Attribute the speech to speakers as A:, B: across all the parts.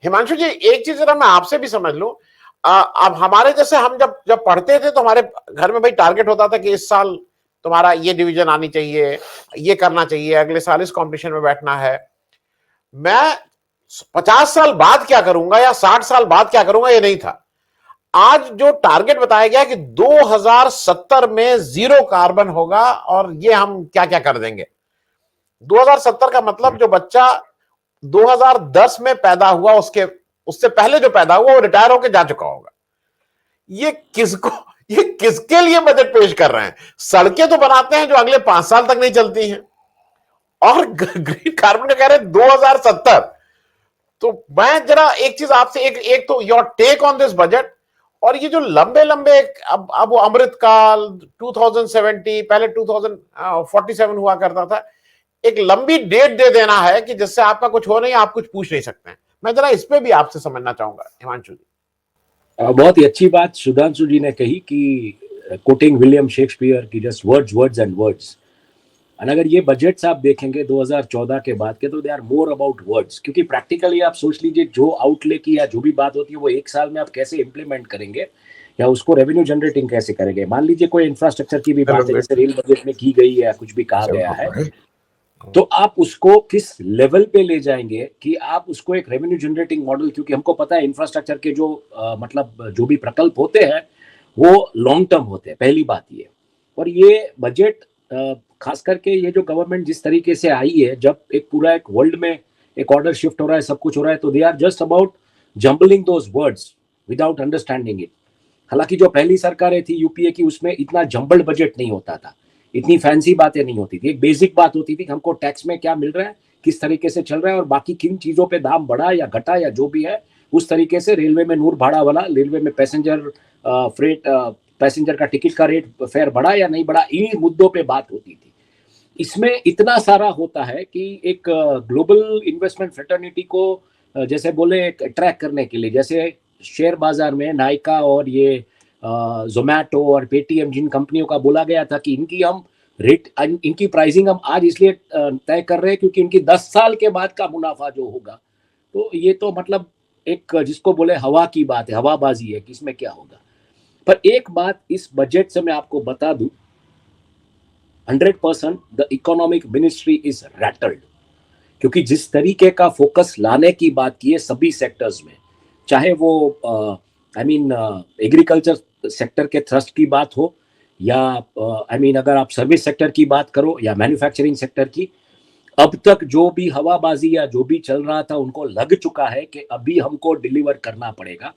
A: हिमांशु जी, एक चीज जरा मैं आपसे भी समझ लूं। अब हमारे जैसे हम जब जब पढ़ते थे तो हमारे घर में भाई टारगेट होता था कि इस साल तुम्हारा ये डिवीजन आनी चाहिए, ये करना चाहिए, अगले साल इस कंपटीशन में बैठना है। मैं 50 साल बाद क्या करूंगा या 60 साल बाद क्या करूंगा ये नहीं था। आज जो टारगेट बताया गया कि 2070 में जीरो कार्बन होगा और ये हम क्या क्या कर देंगे। 2070 का मतलब जो बच्चा 2010 में पैदा हुआ उसके उससे पहले जो पैदा हुआ वो रिटायर होकर जा चुका होगा। ये किसको, ये किसके लिए बजट पेश कर रहे हैं। सड़कें तो बनाते हैं जो अगले 5 साल तक नहीं चलती हैं और ग्रीन कार्बन कह रहे हैं 2070। तो मैं जरा एक चीज आपसे एक तो your take on this budget, और ये जो लंबे लंबे अब वो अमृतकाल 2070 पहले 2047 हुआ करता था, एक लंबी डेट दे देना है कि जिससे आपका कुछ हो नहीं, आप कुछ पूछ नहीं सकते हैं। मैं जरा इस पे भी आपसे समझना चाहूंगा हिमांशु जी।
B: बहुत ही अच्छी बात सुधांशु जी ने कही कि कोटिंग विलियम शेक्सपियर की just words words and words. और अगर ये बजट्स आप देखेंगे 2014 के बाद के तो they are more about words, क्योंकि प्रैक्टिकली आप सोच लीजिए जो आउटले की या जो भी बात होती है वो एक साल में आप कैसे इंप्लीमेंट करेंगे या उसको रेवेन्यू जनरेटिंग कैसे करेंगे। मान लीजिए कोई इंफ्रास्ट्रक्चर की भी बात है जैसे रेल बजट में की गई है या कुछ भी कहा गया है, तो आप उसको किस लेवल पे ले जाएंगे कि आप उसको एक रेवेन्यू जनरेटिंग मॉडल, क्योंकि हमको पता है इंफ्रास्ट्रक्चर के जो मतलब जो भी प्रकल्प होते हैं वो लॉन्ग टर्म होते हैं, पहली बात ये। और ये बजट खास करके ये जो गवर्नमेंट जिस तरीके से आई है, जब एक पूरा एक वर्ल्ड में एक ऑर्डर शिफ्ट हो रहा है, सब कुछ हो रहा है, तो they are just about jumbling those words without understanding it. हालांकि जो पहली सरकारें थी यूपीए की उसमें इतना जम्बल्ड बजट नहीं होता था, इतनी फैंसी बातें नहीं होती थी, एक बेसिक बात होती थी कि हमको टैक्स में क्या मिल रहा है, किस तरीके से चल रहा है और बाकी किन चीजों पे दाम बढ़ा या घटा या जो भी है उस तरीके से। रेलवे में नूर भाड़ा वाला, रेलवे में पैसेंजर फ्रेट पैसेंजर का टिकट का रेट फेयर बढ़ा या नहीं बढ़ा, इन मुद्दों पे बात होती थी। इसमें इतना सारा होता है कि एक ग्लोबल इन्वेस्टमेंट फ्रेटर्निटी को जैसे बोले अट्रैक्ट करने के लिए, जैसे शेयर बाजार में नाइका और ये जोमैटो और पेटीएम जिन कंपनियों का बोला गया था कि इनकी हम रेट, इनकी प्राइसिंग हम आज इसलिए तय कर रहे हैं क्योंकि इनकी 10 साल के बाद का मुनाफा जो होगा, तो ये तो मतलब एक जिसको बोले हवा की बात है, हवाबाजी है कि इसमें क्या होगा। पर एक बात इस बजट से मैं आपको बता दूं, 100% the economic ministry is rattled, क्योंकि जिस तरीके का फोकस लाने की बात की है सभी सेक्टर्स में, चाहे वो एग्रीकल्चर सेक्टर के थ्रस्ट की बात हो या अगर आप सर्विस सेक्टर की बात करो या मैन्युफैक्चरिंग सेक्टर की, अब तक जो भी हवाबाजी या जो भी चल रहा था उनको लग चुका है कि अभी हमको डिलीवर करना पड़ेगा।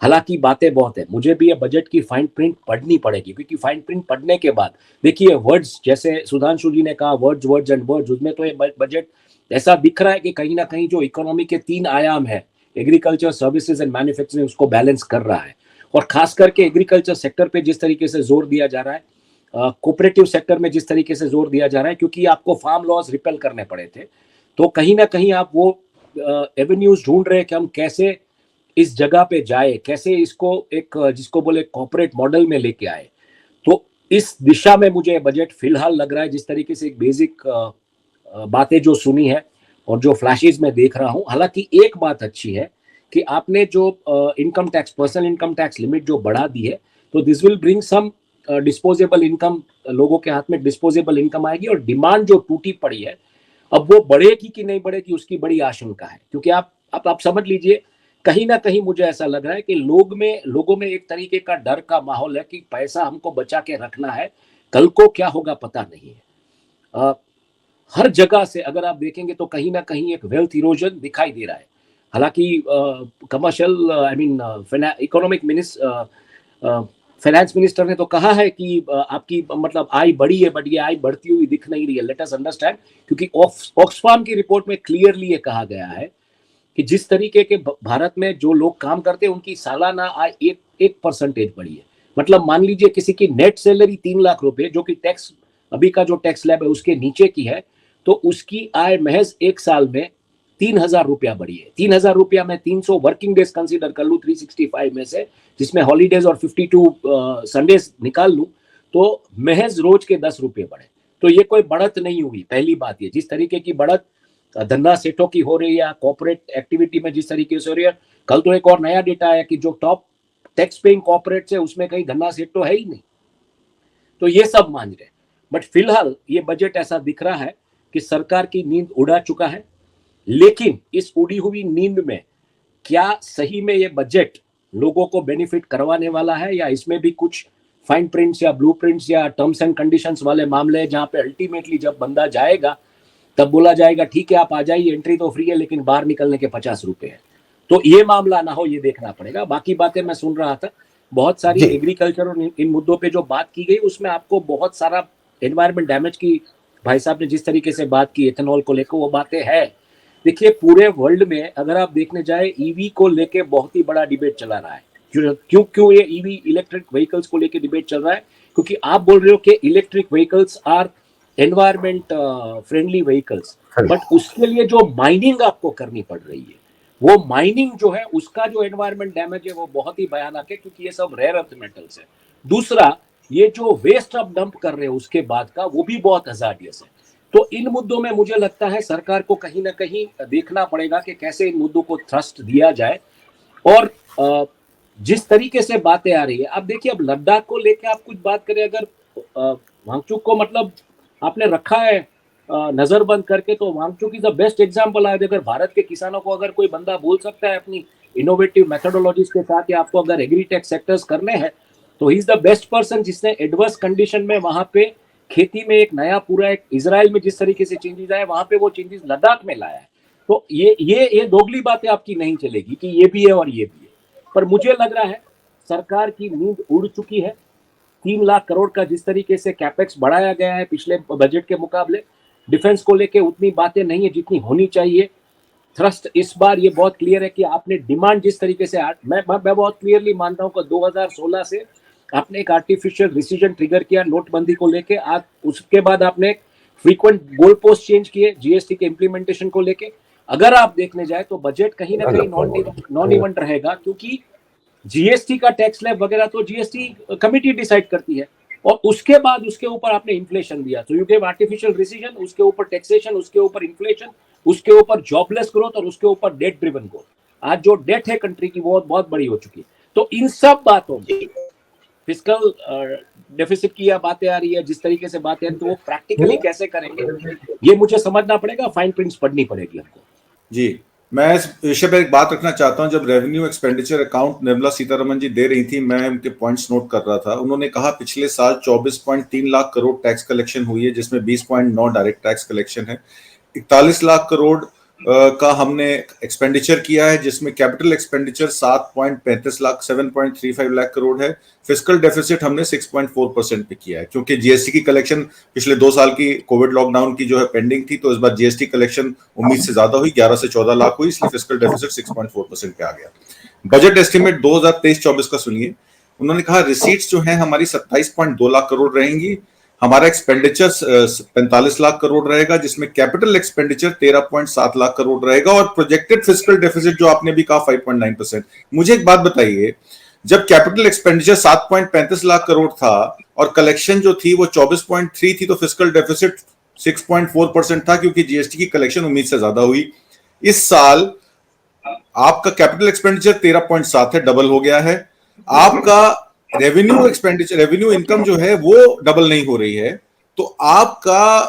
B: हालांकि बातें बहुत है, मुझे भी ये बजट की फाइन प्रिंट पढ़नी पड़ेगी, क्योंकि फाइन प्रिंट पढ़ने के बाद देखिए वर्ड्स, जैसे सुधांशु जी ने कहा वर्ड्स वर्ड्स एंड वर्ड्स, उसमें तो ये बजट ऐसा दिख रहा है कि कहीं ना कहीं जो इकोनॉमी के 3 आयाम है, एग्रीकल्चर, सर्विसेज एंड मैन्युफैक्चरिंग, उसको बैलेंस कर रहा है। और खास करके एग्रीकल्चर सेक्टर पे जिस तरीके से जोर दिया जा रहा है, कोऑपरेटिव सेक्टर में जिस तरीके से जोर दिया जा रहा है, क्योंकि आपको फार्म लॉज रिपेल करने पड़े थे, तो कहीं ना कहीं आप वो एवेन्यूज ढूंढ रहे हैं कि हम कैसे इस जगह पे जाए, कैसे इसको एक जिसको बोले कॉर्पोरेट मॉडल में लेके आए। तो इस दिशा में मुझे बजट फिलहाल लग रहा है, जिस तरीके से एक बेसिक बातें जो सुनी है और जो फ्लैशेस में देख रहा हूं। हालांकि एक बात अच्छी है कि आपने जो income tax, personal income tax limit जो बढ़ा दी है, तो this will bring some disposable income, लोगों के हाथ में डिस्पोजेबल इनकम आएगी। और डिमांड जो टूटी पड़ी है, अब वो बढ़ेगी कि नहीं बढ़ेगी उसकी बड़ी आशंका है, क्योंकि आप समझ लीजिए, कहीं ना कहीं मुझे ऐसा लग रहा है कि लोगों में एक तरीके का डर का माहौल है कि पैसा हमको बचा के रखना है, कल को क्या होगा पता नहीं है। हर जगह से अगर आप देखेंगे तो कहीं ना कहीं एक वेल्थ इरोजन दिखाई दे रहा है। हालांकि कमर्शियल इकोनॉमिक फाइनेंस मिनिस्टर ने तो कहा है कि आपकी मतलब आय बढ़ी है, बट ये आय बढ़ती हुई दिख नहीं रही है। लेट अस अंडरस्टैंड, क्योंकि ऑक्सफाम की रिपोर्ट में क्लियरली ये कहा गया है कि जिस तरीके के भारत में जो लोग काम करते हैं उनकी सालाना आय 1% बढ़ी है। मतलब मान लीजिए किसी की नेट सैलरी 3 लाख रुपए, जो कि टैक्स अभी का जो टैक्स स्लैब है उसके नीचे की है, तो उसकी आय महज 1 साल में 3,000 रुपया बढ़ी है। 3,000 रुपया में 300 वर्किंग डेज कंसीडर कर लूं 365 में से, जिसमें हॉलीडेज और 52 संडेज निकाल लूं, तो महज रोज के 10 रुपये बढ़े। तो ये कोई बढ़त नहीं हुई। पहली बात ये, जिस तरीके की बढ़त धंधा सेठों की हो रही है, कॉर्पोरेट एक्टिविटी में जिस तरीके से हो रही है, कल तो एक और नया डेटा आया कि जो टॉप टैक्स पेइंग कॉर्पोरेट्स है उसमें कहीं धंधा सेठ तो है ही नहीं। तो ये सब मान रहे, बट फिलहाल ये बजट ऐसा दिख रहा है कि सरकार की नींद उड़ा चुका है। लेकिन इस उड़ी हुई नींद में क्या सही में ये बजट लोगों को बेनिफिट करवाने वाला है, या इसमें भी कुछ फाइन प्रिंट्स या ब्लू प्रिंट्स या टर्म्स एंड कंडीशंस वाले मामले हैं, जहां पे अल्टीमेटली जब बंदा जाएगा तब बोला जाएगा ठीक है आप आ जाइए, एंट्री तो फ्री है लेकिन बाहर निकलने के 50 रुपए है। तो ये मामला ना हो, ये देखना पड़ेगा। बाकी बातें मैं सुन रहा था, बहुत सारी एग्रीकल्चर और इन मुद्दों पे जो बात की गई उसमें आपको बहुत सारा एनवायरमेंट डैमेज की, भाई साहब ने जिस तरीके से बात की एथेनॉल को लेकर, वो बातें हैं। देखिए पूरे वर्ल्ड में अगर आप देखने जाए ईवी को लेके बहुत ही बड़ा डिबेट चला रहा है। क्यों ये ईवी इलेक्ट्रिक व्हीकल्स को लेके डिबेट चल रहा है? क्योंकि आप बोल रहे हो कि electric vehicles are environment friendly vehicles, but उसके लिए जो माइनिंग आपको करनी पड़ रही है, वो माइनिंग जो है उसका जो एनवायरमेंट डैमेज है वो बहुत ही भयानक है, क्योंकि ये सब रेयर अर्थ मेटल्स है। दूसरा, ये जो वेस्ट आप डंप कर रहे हो उसके बाद का, वो भी बहुत हजारियस है। तो इन मुद्दों में मुझे लगता है सरकार को कहीं ना कहीं देखना पड़ेगा कि कैसे इन मुद्दों को थ्रस्ट दिया जाए। और जिस तरीके से बातें आ रही है, अब देखिए, अब लद्दाख को लेकर आप कुछ बात करें, अगर वांगचुक को मतलब आपने रखा है नजरबंद करके, तो Wangchuk is the best example है। अगर भारत के किसानों को अगर कोई बंदा बोल सकता है अपनी इनोवेटिव मेथोडोलॉजीज के साथ कि आपको अगर एग्रीटेक सेक्टर्स करने हैं, तो he is the best person जिसने एडवर्स कंडीशन में वहां पे खेती में एक नया पूरा, एक इजराइल में जिस तरीके से चेंजेस आए वहां पे वो चेंजेस लद्दाख में लाया है। तो ये दोगली बातें आपकी नहीं चलेगी कि ये भी है और ये भी है। पर मुझे लग रहा है सरकार की नींद उड़ चुकी है। 3 लाख करोड़ का जिस तरीके से कैपेक्स बढ़ाया गया है पिछले बजट के मुकाबले, डिफेंस को लेके उतनी बातें नहीं है जितनी होनी चाहिए। थ्रस्ट इस बार ये बहुत क्लियर है कि आपने डिमांड जिस तरीके से, मैं बहुत क्लियरली मानता हूं कि 2016 से आपने एक आर्टिफिशियल डिसीजन ट्रिगर किया नोटबंदी को लेके। आज उसके बाद आपने फ्रीक्वेंट गोल पोस्ट चेंज किए जीएसटी के इंप्लीमेंटेशन को लेके। अगर आप देखने जाए तो बजट कहीं ना कहीं नॉन इवेंट रहेगा, क्योंकि जीएसटी का टैक्स स्लैब वगैरह तो जीएसटी कमिटी डिसाइड करती है, और उसके बाद उसके ऊपर आपने इन्फ्लेशन दिया, तो यू गेव आर्टिफिशियल डिसीजन, उसके ऊपर टैक्सेशन, उसके ऊपर इन्फ्लेशन, उसके ऊपर जॉबलेस ग्रोथ और उसके ऊपर डेट ड्रिवन ग्रोथ। आज जो डेट है कंट्री की वो बहुत बड़ी हो चुकी है। तो इन सब बातों में फिस्कल डेफिसिट की बातें आ रही है, जिस तरीके से बातें हैं, तो वो प्रैक्टिकली कैसे करेंगे ये मुझे समझना पड़ेगा, फाइन प्रिंट्स पढ़नी पड़ेगी हमको।
C: जी, मैं इस विषय पर एक बात रखना चाहता हूं। जब revenue expenditure account Nirmala Sitharaman ji दे रही थी, मैं उनके पॉइंट्स नोट कर रहा था। उन्होंने कहा पिछले साल 24.3 लाख करोड़ टैक्स कलेक्शन हुई है, जिसमें 20.9 डायरेक्ट टैक्स कलेक्शन है। 41 लाख करोड़ का हमने एक्सपेंडिचर किया है, जिसमें कैपिटल एक्सपेंडिचर 7.35 लाख 7.35 लाख करोड़ है। फिस्कल डेफिसिट हमने 6.4% पे किया है, क्योंकि जीएसटी की कलेक्शन पिछले 2 साल की कोविड लॉकडाउन की जो है पेंडिंग थी, तो इस बार जीएसटी कलेक्शन उम्मीद से ज्यादा हुई, 11 से 14 लाख हुई, इसलिए फिस्कल डेफिसिट 6.4% पे आ गया। बजट एस्टिमेट 2023-24 का सुनिए। उन्होंने कहा रिसीट्स जो है हमारी 27.2 लाख करोड़ रहेंगी, हमारा एक्सपेंडिचर 45 लाख करोड़ रहेगा, जिसमें कैपिटल एक्सपेंडिचर 13.7 लाख करोड़ रहेगा, और प्रोजेक्टेड फिस्कल डेफिसिट जो आपने भी कहा 5.9%। मुझे एक बात बताइए, जब कैपिटल एक्सपेंडिचर 7.35 लाख करोड़ था और कलेक्शन जो थी वो 24.3 थी, तो फिस्कल डेफिसिट 6.4% था, क्योंकि जीएसटी की कलेक्शन उम्मीद से ज्यादा हुई। इस साल आपका कैपिटल एक्सपेंडिचर 13.7 है, डबल हो गया है। आपका रेवेन्यू एक्सपेंडिचर, रेवेन्यू इनकम जो है वो डबल नहीं हो रही है, तो आपका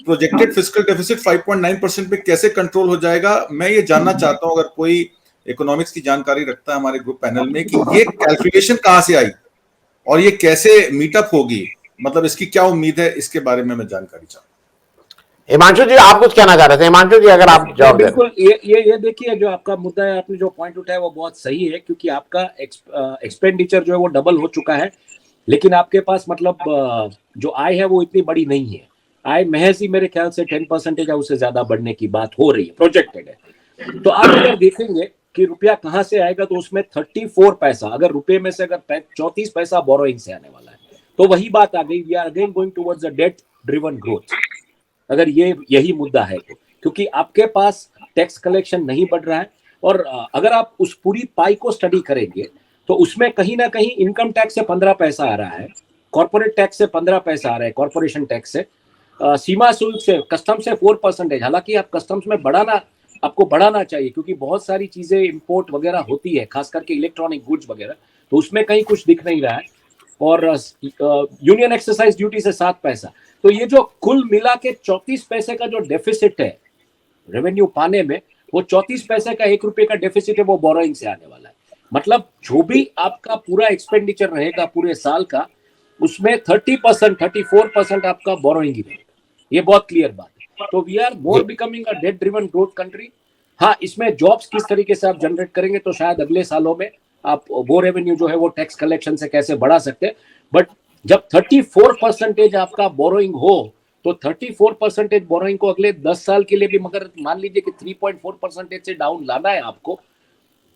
C: प्रोजेक्टेड फिस्कल डेफिसिट 5.9% पे कैसे कंट्रोल हो जाएगा? मैं ये जानना चाहता हूं, अगर कोई इकोनॉमिक्स की जानकारी रखता है हमारे ग्रुप पैनल में, कि ये कैलकुलेशन कहां से आई और ये कैसे मीटअप होगी, मतलब इसकी क्या उम्मीद है, इसके बारे में मैं जानकारी चाहता हूं।
A: हिमांशु जी, आप कुछ कहना चाह रहे थे? हिमांशु जी, अगर आप जवाब दें।
B: बिल्कुल, ये देखिए, जो आपका मुद्दा है, आपने जो पॉइंट उठाया वो बहुत सही है, क्योंकि आपका एक्सपेंडिचर जो है वो डबल हो चुका है, लेकिन आपके पास मतलब जो आय है वो इतनी बड़ी नहीं है। आय महज ही मेरे ख्याल से 10% या उससे ज्यादा बढ़ने की बात हो रही है, प्रोजेक्टेड है। तो आप अगर देखेंगे कि रुपया कहां से आएगा, तो उसमें 34 पैसा, अगर रुपए में से अगर 34 पैसा बोरोइंग से आने वाला है, तो वही बात आ गई, we are again going towards a debt driven growth. अगर यही मुद्दा है तो, क्योंकि आपके पास टैक्स कलेक्शन नहीं बढ़ रहा है, और अगर आप उस पूरी पाई को स्टडी करेंगे तो उसमें कहीं ना कहीं इनकम टैक्स से 15 पैसा आ रहा है, कॉर्पोरेट टैक्स से 15 पैसा आ रहा है, कॉर्पोरेशन टैक्स से, सीमा शुल्क से, कस्टम से 4%। हालांकि आप कस्टम्स में आपको बढ़ाना चाहिए, क्योंकि बहुत सारी चीजें इंपोर्ट वगैरह होती है, खास करके इलेक्ट्रॉनिक गुड्स वगैरह, तो उसमें कहीं कुछ दिख नहीं रहा है। और यूनियन एक्सरसाइज ड्यूटी से 7 पैसा। तो ये जो कुल मिला के 34 पैसे का जो डेफिसिट है रेवेन्यू पाने में, वो 34 पैसे का 1 रुपए का डेफिसिट है, वो बोरोइंग से आने वाला है। मतलब जो भी आपका पूरा एक्सपेंडिचर रहेगा पूरे साल का, उसमें 30%, 34% आपका बोरोइंग ही रहेगा। ये बहुत क्लियर बात है। तो we are more becoming a debt driven growth country. हाँ, इसमें जॉब्स किस तरीके से आप जनरेट करेंगे, तो शायद अगले सालों में आप वो रेवेन्यू जो है वो टैक्स कलेक्शन से कैसे बढ़ा सकते हैं। बट जब 34% आपका बोरोइंग हो, तो 34% बोरोइंग को अगले 10 साल के लिए भी मगर मान लीजिए कि 3.4% से डाउन लाना है आपको,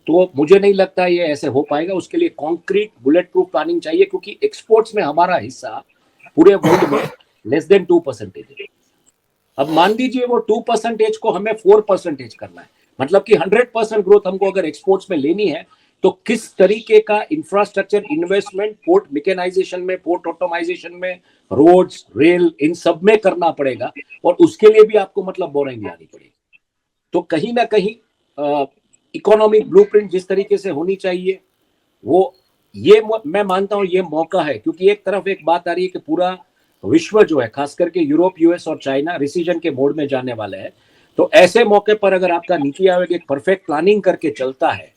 B: तो मुझे नहीं लगता ये ऐसे हो पाएगा। उसके लिए कॉन्क्रीट बुलेट प्रूफ प्लानिंग चाहिए, क्योंकि एक्सपोर्ट्स में हमारा हिस्सा पूरे वर्ल्ड में लेस देन 2% है। अब मान लीजिए वो 2% को हमें 4% करना है, मतलब कि 100% ग्रोथ हमको अगर एक्सपोर्ट्स में लेनी है, तो किस तरीके का इंफ्रास्ट्रक्चर इन्वेस्टमेंट पोर्ट मैकेनाइजेशन में, पोर्ट ऑटोमाइजेशन में, रोड्स, रेल, इन सब में करना पड़ेगा, और उसके लिए भी आपको मतलब बोरिंग लानी पड़ेगी। तो कहीं ना कहीं इकोनॉमिक ब्लूप्रिंट जिस तरीके से होनी चाहिए, वो ये मैं मानता हूं ये मौका है, क्योंकि एक तरफ एक बात आ रही है कि पूरा विश्व जो है, खास करके यूरोप, यूएस और चाइना रिसीजन के मोड में जाने वाले हैं। तो ऐसे मौके पर अगर आपका नीति आयोग एक परफेक्ट प्लानिंग करके चलता है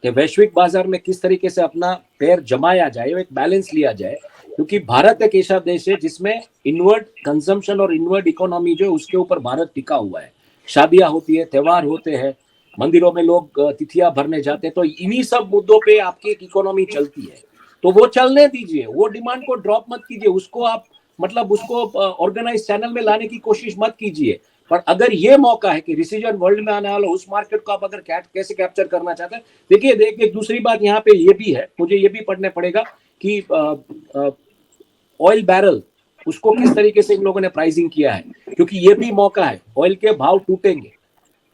B: कि वैश्विक बाजार में किस तरीके से अपना पैर जमाया जाए, एक बैलेंस लिया जाए, क्योंकि भारत एक ऐसा देश है जिसमें इनवर्ड कंजम्पशन और इनवर्ड इकोनॉमी जो है उसके ऊपर भारत टिका हुआ है। शादियां होती है, त्योहार होते हैं, मंदिरों में लोग तिथियां भरने जाते हैं, तो इन्हीं सब मुद्दों पे आपकी एक इकोनॉमी चलती है। तो वो चलने दीजिए, वो डिमांड को ड्रॉप मत कीजिए, उसको आप मतलब उसको ऑर्गेनाइज चैनल में लाने की कोशिश मत कीजिए। पर अगर ये मौका है कि रिसीजन वर्ल्ड में आने वाला उस मार्केट को आप अगर कैसे कैप्चर करना चाहते हैं, देखिए एक दूसरी बात यहाँ पे ये भी है, मुझे ये भी पढ़ने पड़ेगा कि ऑयल बैरल उसको किस तरीके से इन लोगों ने प्राइसिंग किया है, क्योंकि ये भी मौका है, ऑयल के भाव टूटेंगे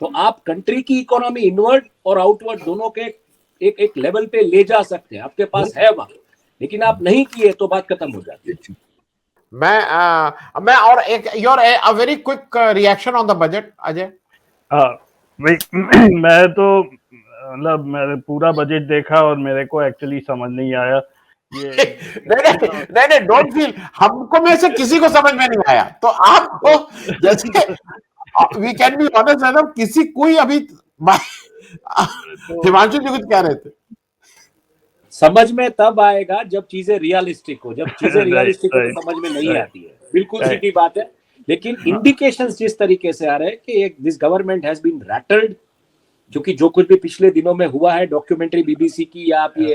B: तो आप कंट्री की इकोनॉमी इनवर्ड और आउटवर्ड दोनों के एक लेवल पे ले जा सकते हैं, आपके पास है वक्त, लेकिन आप नहीं किए तो बात खत्म हो जाती है।
A: मैं और एक your a very quick reaction on the budget, Ajay.
D: मैं तो मतलब मैंने पूरा बजट देखा और मेरे को एक्चुअली समझ नहीं आया ये
A: नहीं, डोंट फील, हमको में से किसी को समझ में नहीं आया, तो आपको जैसे वी कैन बी ऑनेस्ट है ना, किसी कोई अभी हिमांशु जी कुछ कह रहे थे।
B: समझ में तब आएगा जब चीजें रियलिस्टिक हो, जब चीजें रियलिस्टिक हो तो समझ में नहीं आती है, बिल्कुल सीधी बात है। लेकिन इंडिकेशंस जिस तरीके से आ रहे हैं कि this government has been rattled, क्योंकि जो कुछ भी पिछले दिनों में हुआ है, डॉक्यूमेंट्री बीबीसी की या आप ये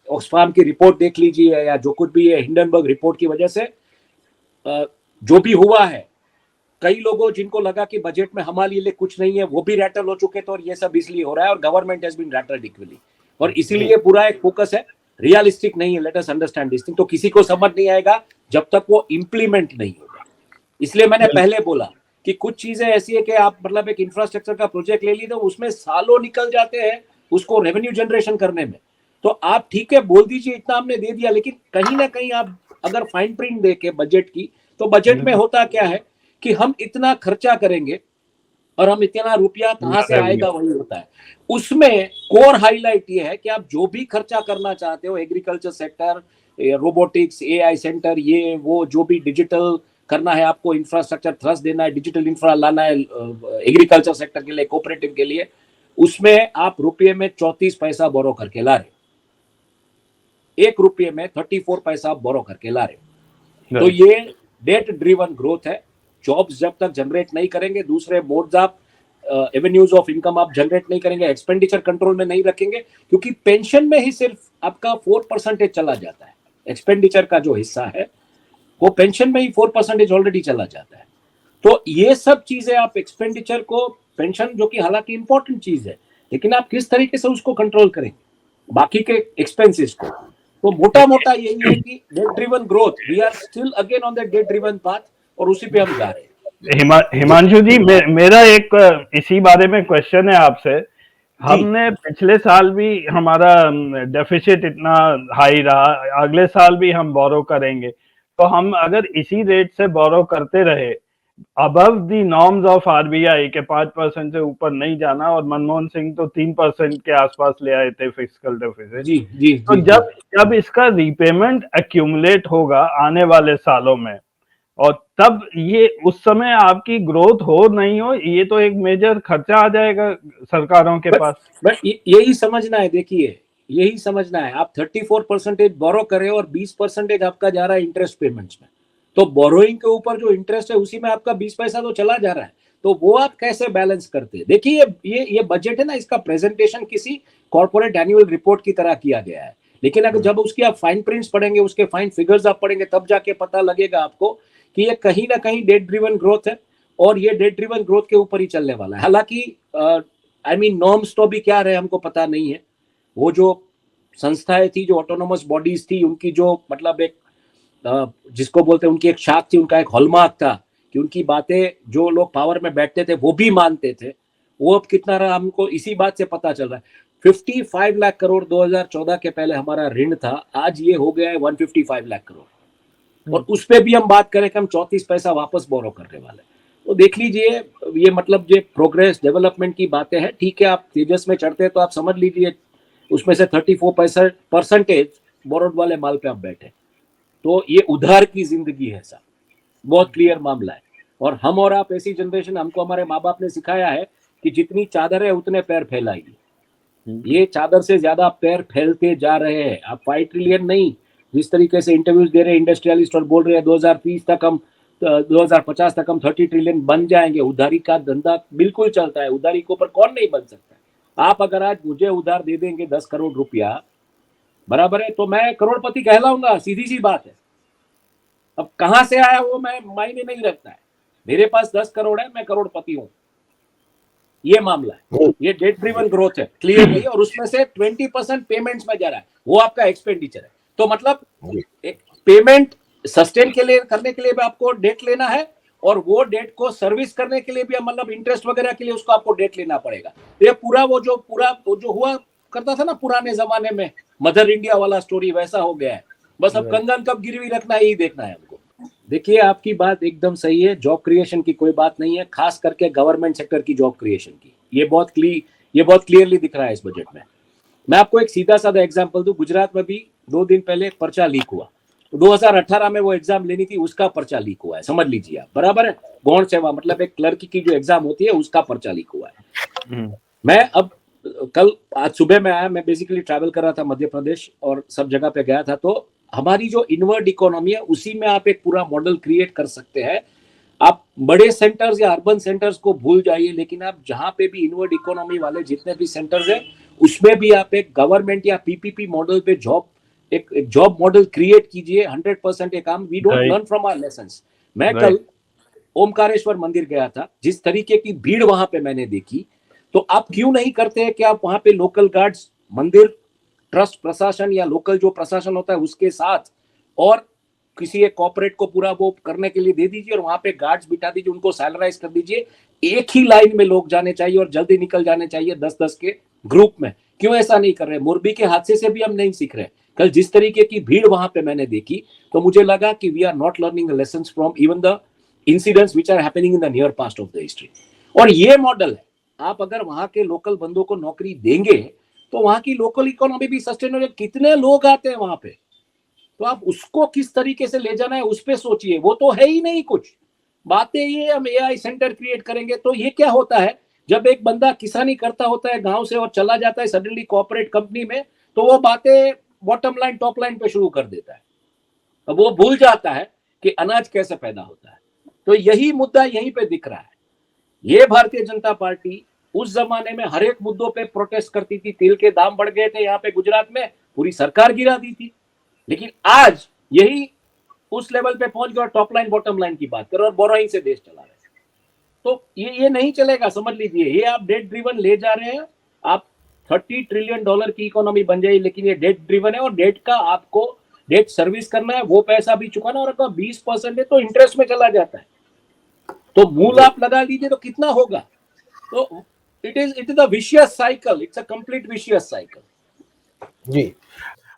B: ऑक्सफाम की रिपोर्ट देख लीजिए, या जो कुछ भी ये हिंडनबर्ग रिपोर्ट की वजह से जो भी हुआ है, कई लोगों जिनको लगा कि बजट में हमारे लिए कुछ नहीं है वो भी रैटल हो चुके थे, और ये सब इसलिए हो रहा है, और government has been rattled equally, और इसीलिए पूरा एक फोकस है, रियलिस्टिक नहीं है। Let us understand this thing. तो किसी को समझ नहीं आएगा जब तक वो इंप्लीमेंट नहीं होगा। इसलिए मैंने पहले बोला कि कुछ चीजें ऐसी है कि आप मतलब एक इंफ्रास्ट्रक्चर का प्रोजेक्ट ले लीजिए, उसमें सालों निकल जाते हैं उसको रेवेन्यू जनरेशन करने में। तो आप ठीक है बोल दीजिए इतना हमने दे दिया, लेकिन कहीं ना कहीं आप अगर फाइन प्रिंट देके बजट की, तो बजट में होता क्या है कि हम इतना खर्चा करेंगे और हम इतना रुपया कहां से आएगा वही होता है। उसमें कोर हाईलाइट ये है कि आप जो भी खर्चा करना चाहते हो, agriculture sector, robotics, AI centre, ये वो जो भी डिजिटल करना है आपको, इंफ्रास्ट्रक्चर थ्रस्ट देना है, डिजिटल इंफ्रा लाना है एग्रीकल्चर सेक्टर के लिए, कोऑपरेटिव के लिए, उसमें आप रुपये में 34 पैसा बोरो करके ला रहे, 1 रुपये में 34 पैसा बोरो करके ला रहे। तो ये डेट ड्रिवन ग्रोथ है। जॉब्स जब तक जनरेट नहीं करेंगे, दूसरे मोड्स आप एवेन्यूज ऑफ इनकम आप जनरेट नहीं करेंगे, एक्सपेंडिचर कंट्रोल में नहीं रखेंगे, क्योंकि पेंशन में ही सिर्फ आपका 4% चला जाता है, एक्सपेंडिचर का जो हिस्सा है वो पेंशन में ही 4% ऑलरेडी चला जाता है। तो ये सब चीजें आप एक्सपेंडिचर को, पेंशन जो कि हालांकि इंपॉर्टेंट चीज है, लेकिन आप किस तरीके से उसको कंट्रोल करेंगे, बाकी के एक्सपेंसेस को। तो मोटा मोटा यही है कि debt driven growth, we are still again on the debt driven path, और उसी पे हम जा रहे हैं।
D: हिमांशु जी, मेरा एक इसी बारे में क्वेश्चन है आपसे। हमने पिछले साल भी हमारा डेफिसिट इतना हाई रहा, अगले साल भी हम बोरो करेंगे, तो हम अगर इसी रेट से बोरो करते रहे, above the norms of RBI के 5% से ऊपर नहीं जाना, और मनमोहन सिंह तो 3% के आसपास ले आए थे फिस्कल डेफिसिट।
B: जी जी
D: तो
B: जी
D: जब इसका रीपेमेंट एक्यूमुलेट होगा आने वाले सालों में, और तब ये उस समय आपकी ग्रोथ हो नहीं हो, ये तो एक मेजर खर्चा आ जाएगा सरकारों के पास।
B: बट यही समझना है, देखिए यही समझना है, आप 34% बोरो करें और 20% आपका जा रहा है इंटरेस्ट पेमेंट्स में, तो बोरोइंग के ऊपर जो इंटरेस्ट है उसी में आपका 20 पैसा तो चला जा रहा है, तो वो आप कैसे बैलेंस करते हैं? देखिए ये बजट है ना, इसका प्रेजेंटेशन किसी कॉर्पोरेट एनुअल रिपोर्ट की तरह किया गया है, लेकिन अगर जब उसकी आप फाइन प्रिंट्स पढ़ेंगे, उसके फाइन फिगर्स आप पढ़ेंगे, तब जाके पता लगेगा आपको कि ये कहीं ना कहीं डेट ड्रिवन ग्रोथ है, और ये डेट ड्रिवन ग्रोथ के ऊपर ही चलने वाला है। हालांकि नॉर्म्स तो भी क्या रहे हमको पता नहीं है, वो जो संस्थाएं थी, जो ऑटोनोमस बॉडीज थी, उनकी जो मतलब एक जिसको बोलते हैं उनकी एक शाख थी, उनका एक हॉलमार्क था कि उनकी बातें जो लोग पावर में बैठते थे वो भी मानते थे, वो अब कितना रहा हमको इसी बात से पता चल रहा है। 55 लाख करोड़ 2014 के पहले हमारा ऋण था, आज ये हो गया है 155 लाख करोड़, और उस पर भी हम बात करें कि हम 34 पैसा वापस बोरो करने वाले हैं। तो देख लीजिए, ये मतलब ये प्रोग्रेस डेवलपमेंट की बातें हैं, ठीक है, आप तेजस में चढ़ते हैं तो आप समझ लीजिए उसमें से 34% बोरोड वाले माल पे आप बैठे, तो ये उधार की जिंदगी है साहब, बहुत क्लियर मामला है। और हम और आप ऐसी जनरेशन, हमको हमारे माँ बाप ने सिखाया है कि जितनी चादर है उतने पैर फैलाइए, ये चादर से ज्यादा पैर फैलते जा रहे हैं। आप 5 ट्रिलियन नहीं, जिस तरीके से इंटरव्यूज दे रहे हैं इंडस्ट्रियलिस्ट और बोल रहे हैं 2030 तक हम 2050 तक हम 30 ट्रिलियन बन जाएंगे, उधारी का धंधा बिल्कुल चलता है, उधारी के ऊपर कौन नहीं बन सकता। आप अगर आज मुझे उधार दे देंगे 10 करोड़ रुपया, बराबर है, तो मैं करोड़पति कहलाऊंगा, सीधी सी बात है। अब कहां से आया वो मैं मायने नहीं रखता है, मेरे पास 10 करोड़ है, मैं करोड़पति हूं, ये मामला है। ये डेट ड्रिवन ग्रोथ है क्लियरली, और उसमें से 20% पेमेंट्स में जा रहा है, वो आपका एक्सपेंडिचर है। तो मतलब एक पेमेंट सस्टेन के लिए करने के लिए भी आपको डेट लेना है, और वो डेट को सर्विस करने के लिए भी मतलब इंटरेस्ट वगैरह के लिए उसको आपको डेट लेना पड़ेगा। तो ये पूरा वो जो हुआ करता था ना पुराने जमाने में, मदर इंडिया वाला स्टोरी वैसा हो गया है। बस अब कंगन कब गिरवी रखना है, यही देखना है हमको। देखिए आपकी बात एकदम सही है, जॉब क्रिएशन की कोई बात नहीं है, खास करके गवर्नमेंट सेक्टर की जॉब क्रिएशन की, ये बहुत क्लियरली दिख रहा है इस बजट में। मैं आपको एक सीधा साधा एग्जांपल दूं, गुजरात में भी 2 दिन पहले पर्चा लीक हुआ, तो 2018 में वो एग्जाम लेनी थी, उसका पर्चा लीक हुआ है, समझ लीजिए आप, बराबर है। गौण सेवा मतलब एक क्लर्क की जो एग्जाम होती है उसका पर्चा लीक हुआ है। मैं अब आज सुबह में आया, मैं बेसिकली ट्रैवल कर रहा था मध्य प्रदेश और सब जगह पे गया था, तो हमारी जो इनवर्ड इकोनॉमी है उसी में आप एक पूरा मॉडल क्रिएट कर सकते हैं। आप बड़े सेंटर्स या अर्बन सेंटर्स को भूल जाइए, लेकिन आप जहां पे भी इनवर्ड इकोनॉमी वाले जितने भी सेंटर्स हैं उसमें भी आप एक गवर्नमेंट या पीपीपी मॉडल पे एक जॉब मॉडल क्रिएट कीजिए। 100% ये काम we don't learn from our lessons. मैं कल ओमकारेश्वर मंदिर गया था, जिस तरीके की भीड़ वहां पे मैंने देखी, तो आप क्यों नहीं करते हैं कि आप वहां पे लोकल गार्ड्स, मंदिर ट्रस्ट प्रशासन या लोकल जो प्रशासन होता है उसके साथ, और किसी एक कॉर्पोरेट को पूरा वो करने के लिए दे दीजिए, और वहां पे गार्ड्स बिठा दीजिए, उनको सैलराइज कर दीजिए, एक ही लाइन में लोग जाने चाहिए और जल्दी निकल जाने चाहिए 10-10 के ग्रुप में। क्यों ऐसा नहीं कर रहे? मोरबी के हादसे से भी हम नहीं सीख रहे। कल जिस तरीके की भीड़ वहां पे मैंने देखी, तो मुझे लगा कि we are not learning lessons from even the incidents which are happening in the near past of the history. और ये मॉडल है, आप अगर वहां के लोकल बंदों को नौकरी देंगे तो वहां की लोकल इकोनॉमी भी सस्टेन हो जाएगी। कितने लोग आते हैं वहां पे, तो आप उसको किस तरीके से ले जाना है उस पर सोचिए। वो तो है ही नहीं कुछ बातें, ये हम एआई सेंटर क्रिएट करेंगे। तो ये क्या होता है, जब एक बंदा किसानी करता होता है गांव से और चला जाता है सडनली कॉर्पोरेट कंपनी में, तो वो बातें बॉटम लाइन टॉप लाइन पे शुरू कर देता है, अब वो भूल जाता है कि अनाज कैसे पैदा होता है। तो यही मुद्दा यहीं पे दिख रहा है। ये भारतीय जनता पार्टी उस जमाने में हर एक मुद्दों पे प्रोटेस्ट करती थी, तेल के दाम बढ़ गए थे यहाँ पे गुजरात में, पूरी सरकार गिरा दी थी। लेकिन आज यही उस लेवल पे पहुंच गया, टॉप लाइन बॉटम लाइन की बात करो और बोरोइंग से देश चला रहे हैं। तो ये नहीं चलेगा, समझ लीजिए। ये आप डेट ड्रिवन ले जा रहे हैं, आप $30 ट्रिलियन की इकोनॉमी बन जाएगी, लेकिन ये डेट ड्रिवन है, और डेट का आपको डेट सर्विस करना है, वो पैसा भी चुकाना, और अगर 20% है तो इंटरेस्ट में चला जाता है। तो मूल आप लगा लीजिए तो कितना होगा। तो it is a vicious cycle, it's a complete vicious cycle.
A: जी,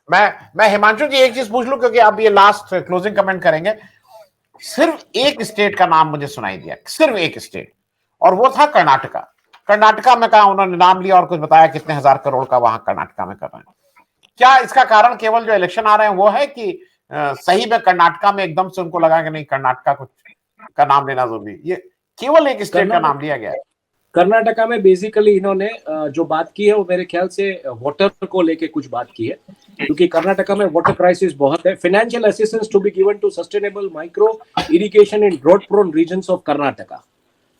A: मैं हिमांशु जी एक चीज पूछ लूं, क्योंकि आप ये लास्ट क्लोजिंग कमेंट करेंगे। सिर्फ एक स्टेट का नाम मुझे सुनाई दिया, सिर्फ एक स्टेट, और वो था कर्नाटका। कर्नाटका में कहा उन्होंने नाम लिया और कुछ बताया कितने हजार करोड़ का वहां कर्नाटका में कर रहे हैं। क्या इसका कारण केवल जो इलेक्शन आ रहे हैं वो है, कि सही में कर्नाटका में एकदम से उनको लगा कि नहीं कर्नाटका कुछ का नाम लेना जरूरी? ये केवल एक स्टेट का नाम लिया गया है।
B: कर्नाटका में बेसिकली इन्होंने जो बात की है वो मेरे ख्याल से वाटर को लेके कुछ बात की है, क्योंकि कर्नाटका में वाटर क्राइसिस बहुत है। Financial assistance to be given to sustainable micro irrigation in drought prone regions of Karnataka,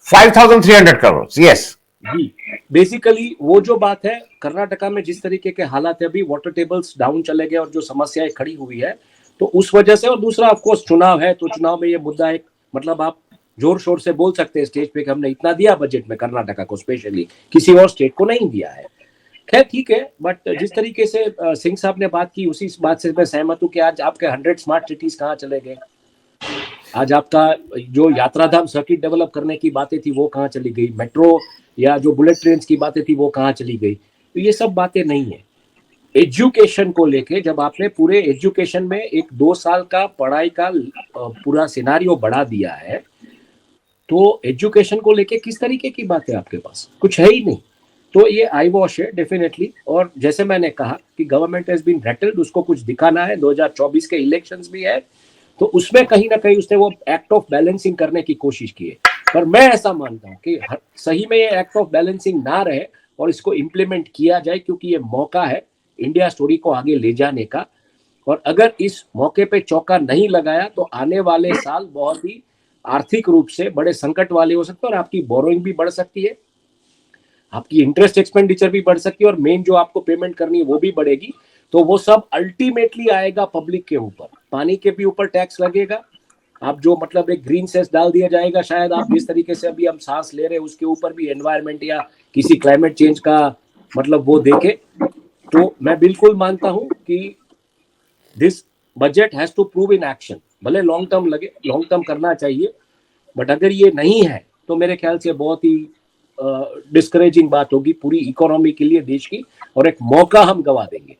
A: 5300 crore. Yes
B: जी, बेसिकली वो जो बात है, कर्नाटका में जिस तरीके के हालात है अभी, वाटर टेबल्स डाउन चले गए और जो समस्याएं खड़ी हुई है, तो उस वजह से, और दूसरा ऑफ कोर्स चुनाव है, तो चुनाव में ये मुद्दा एक, मतलब आप जोर शोर से बोल सकते हैं स्टेज पे कि हमने इतना दिया बजट में कर्नाटका को, स्पेशली किसी और स्टेट को नहीं दिया है। खैर ठीक है, बट जिस तरीके से सिंह साहब ने बात की उसी बात से मैं सहमत हूँ कि आज आपके 100 स्मार्ट सिटीज कहाँ चले गए, आज आपका जो यात्राधाम सर्किट डेवलप करने की बातें थी वो कहाँ चली गई, मेट्रो या जो बुलेट ट्रेन की बातें थी वो कहाँ चली गई। तो ये सब बातें नहीं है। एजुकेशन को लेके जब आपने पूरे एजुकेशन में एक 2 साल का पढ़ाई का पूरा सिनारियो बढ़ा दिया है, तो एजुकेशन को लेके किस तरीके की बात है आपके पास? कुछ है ही नहीं। तो ये आई वॉश है डेफिनेटली। और जैसे मैंने कहा कि गवर्नमेंट हैज बीन रैटल्ड, उसको कुछ दिखाना है, 2024 के इलेक्शंस भी है, तो उसमें कहीं ना कहीं उसने वो एक्ट ऑफ बैलेंसिंग करने की कोशिश की है। पर मैं ऐसा मानता हूँ कि सही में ये एक्ट ऑफ बैलेंसिंग ना रहे और इसको इम्प्लीमेंट किया जाए, क्योंकि ये मौका है इंडिया स्टोरी को आगे ले जाने का। और अगर इस मौके पे चौका नहीं लगाया तो आने वाले साल बहुत ही आर्थिक रूप से बड़े संकट वाले हो सकते हैं, और आपकी बोरोइंग भी बढ़ सकती है, आपकी इंटरेस्ट एक्सपेंडिचर भी बढ़ सकती है, और मेन जो आपको पेमेंट करनी है वो भी बढ़ेगी। तो वो सब अल्टीमेटली आएगा पब्लिक के ऊपर। पानी के भी ऊपर टैक्स लगेगा, आप जो मतलब एक ग्रीन सेस डाल दिया जाएगा, शायद आप जिस तरीके से अभी हम सांस ले रहे हैं उसके ऊपर भी एनवायरमेंट या किसी क्लाइमेट चेंज का मतलब वो देखे। तो मैं बिल्कुल मानता हूं कि this budget has to prove in action. भले लॉन्ग टर्म लगे, लॉन्ग टर्म करना चाहिए, बट अगर ये नहीं है तो मेरे ख्याल से बहुत ही डिस्करेजिंग बात होगी पूरी इकोनॉमी के लिए देश की, और एक मौका हम गवा देंगे।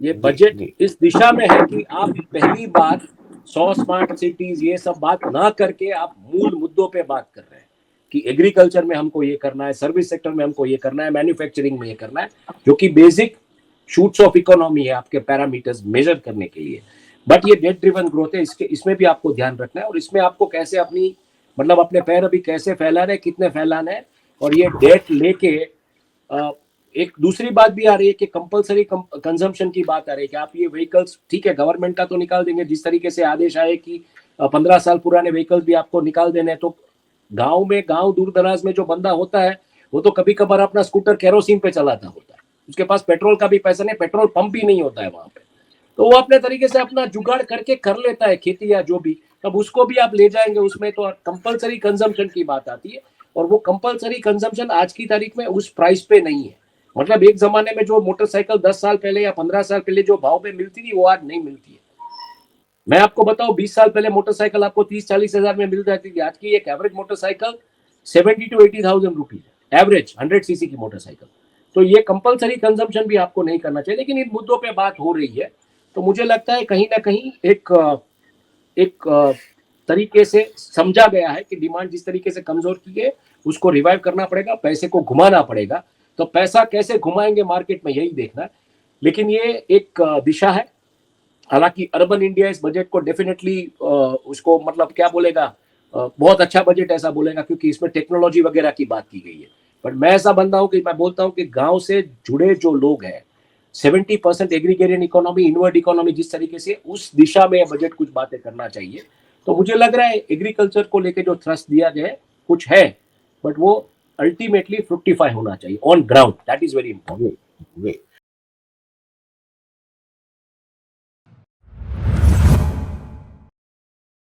B: ये बजट इस दिशा में है कि आप पहली बार 100 स्मार्ट सिटीज ये सब बात ना करके आप मूल मुद्दों पे बात कर रहे हैं कि एग्रीकल्चर में हमको ये करना है, सर्विस सेक्टर में हमको ये करना है, मैन्युफैक्चरिंग में ये करना है, जो कि बेसिक शूट्स ऑफ इकोनॉमी है आपके पैरामीटर्स मेजर करने के लिए। बट ये डेट ड्रिवन ग्रोथ है, इसमें भी आपको ध्यान रखना है, और इसमें आपको कैसे अपनी मतलब अपने पैर अभी कैसे फैला रहे, कितने फैलाना है। और ये डेट लेके एक दूसरी बात भी आ रही है कि कंपलसरी कंजम्पशन की बात आ रही है कि आप ये व्हीकल्स, ठीक है गवर्नमेंट का तो निकाल देंगे, जिस तरीके से आदेश आए कि 15 साल पुराने व्हीकल्स भी आपको निकाल देने, तो गांव दूर दराज में जो बंदा होता है वो तो कभी कभार अपना स्कूटर केरोसिन पे चलाता होता है, उसके पास पेट्रोल का भी पैसा नहीं, पेट्रोल पंप भी नहीं होता है वहां पे, तो वो अपने तरीके से अपना जुगाड़ करके कर लेता है खेती या जो भी, तब उसको भी आप ले जाएंगे उसमें। तो कंपलसरी कंजम्पशन की बात आती है, और वो कंपलसरी कंजम्पशन आज की तारीख में उस प्राइस पे नहीं है। मतलब एक जमाने में जो मोटरसाइकिल 10 साल पहले या 15 साल पहले जो भाव पे मिलती थी वो आज नहीं मिलती है। मैं आपको बताऊं 20 साल पहले मोटरसाइकिल आपको 30-40 हजार में मिल जाती थी, आज की एक average motorcycle 70 to 80,000 rupees average 100 CC की मोटरसाइकिल। तो ये कंपलसरी कंजम्पशन भी आपको नहीं करना चाहिए, लेकिन इन मुद्दों पे बात हो रही है, तो मुझे लगता है कहीं ना कहीं एक तरीके से समझा गया है कि डिमांड जिस तरीके से कमजोर की है उसको रिवाइव करना पड़ेगा, पैसे को घुमाना पड़ेगा। तो पैसा कैसे घुमाएंगे मार्केट में यही देखना है, लेकिन ये एक दिशा है। हालांकि अर्बन इंडिया इस बजट को डेफिनेटली उसको मतलब क्या बोलेगा, बहुत अच्छा बजट ऐसा बोलेगा, क्योंकि इसमें टेक्नोलॉजी वगैरह की बात की गई है। बट मैं ऐसा बंदा हूं कि मैं बोलता हूं कि गांव से जुड़े जो लोग हैं, 70% एग्रीगेरियन इकोनॉमी, इनवर्ड इकोनॉमी, जिस तरीके से उस दिशा में बजट कुछ बातें करना चाहिए। तो मुझे लग रहा है एग्रीकल्चर को लेके जो थ्रस्ट दिया गया है कुछ है, बट वो अल्टीमेटली फ्रुक्टिफाई होना चाहिए on ground, that is very important.